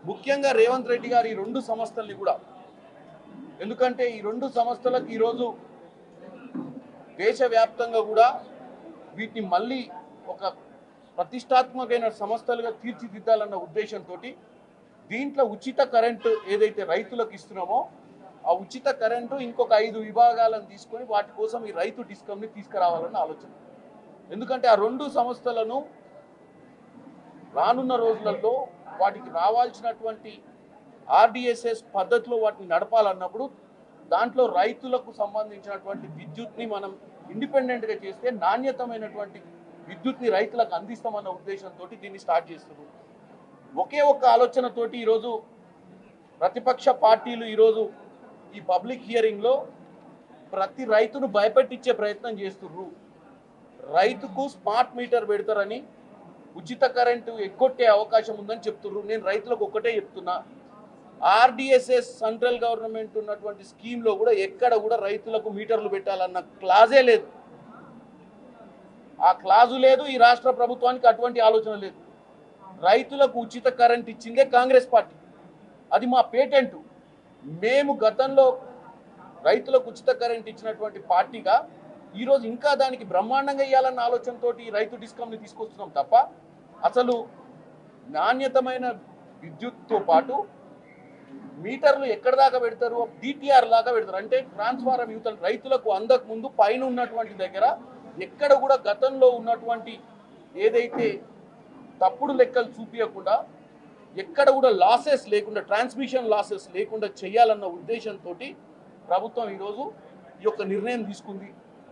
ముఖ్యంగా రేవంత్ రెడ్డి గారు ఈ రెండు సంస్థల్ని కూడా, ఎందుకంటే ఈ రెండు సంస్థలకు ఈరోజు దేశవ్యాప్తంగా కూడా వీటిని మళ్ళీ ఒక ప్రతిష్టాత్మకమైన సంస్థలుగా తీర్చిదిద్దాలన్న ఉద్దేశంతో దీంట్లో ఉచిత కరెంటు ఏదైతే రైతులకు ఇస్తున్నామో ఆ ఉచిత కరెంటు ఇంకొక 5 విభాగాలను తీసుకొని వాటి కోసం ఈ రైతు డిస్కమ్ని తీసుకురావాలన్న ఆలోచన. ఎందుకంటే ఆ రెండు సంస్థలను రానున్న రోజులలో వాటికి రావాల్సినటువంటి ఆర్డిఎస్ఎస్ పద్ధతిలో వాటిని నడపాలన్నప్పుడు దాంట్లో రైతులకు సంబంధించినటువంటి విద్యుత్ని మనం ఇండిపెండెంట్గా చేస్తే నాణ్యతమైనటువంటి విద్యుత్ని రైతులకు అందిస్తామన్న ఉద్దేశంతో దీన్ని స్టార్ట్ చేస్తున్నారు. ఒకే ఒక్క ఆలోచనతోటి ఈరోజు ప్రతిపక్ష పార్టీలు ఈరోజు ఈ పబ్లిక్ హియరింగ్లో ప్రతి రైతును భయపెట్టించే ప్రయత్నం చేస్తున్నారు. రైతుకు స్మార్ట్ మీటర్ పెడతారని, ఉచిత కరెంటు ఎగ్గొట్టే అవకాశం ఉందని చెప్తున్నారు. నేను రైతులకు ఒక్కటే చెప్తున్నా, ఆర్డిఎస్ఎస్ సెంట్రల్ గవర్నమెంట్ ఉన్నటువంటి స్కీమ్లో కూడా ఎక్కడ కూడా రైతులకు మీటర్లు పెట్టాలన్న క్లాజే లేదు. ఆ క్లాజు లేదు. ఈ రాష్ట్ర ప్రభుత్వానికి అటువంటి ఆలోచన లేదు. రైతులకు ఉచిత కరెంట్ ఇచ్చిందే కాంగ్రెస్ పార్టీ. అది మా పేటెంటు. మేము గతంలో రైతులకు ఉచిత కరెంట్ ఇచ్చినటువంటి పార్టీగా ఈరోజు ఇంకా దానికి బ్రహ్మాండంగా ఇవ్వాలన్న ఆలోచనతో ఈ రైతు డిస్కమ్ని తీసుకొస్తున్నాం తప్ప అసలు నాణ్యతమైన విద్యుత్తో పాటు మీటర్లు ఎక్కడ దాకా పెడతారు, డిటిఆర్ లాగా పెడతారు. అంటే ట్రాన్స్ఫార్మర్ యూతలు రైతులకు అందక ముందు పైన ఉన్నటువంటి దగ్గర ఎక్కడ కూడా గతంలో ఉన్నటువంటి ఏదైతే తప్పుడు లెక్కలు చూపించకుండా ఎక్కడ కూడా లాసెస్ లేకుండా, ట్రాన్స్మిషన్ లాసెస్ లేకుండా చేయాలన్న ఉద్దేశంతో ప్రభుత్వం ఈరోజు ఈ యొక్క నిర్ణయం తీసుకుంది.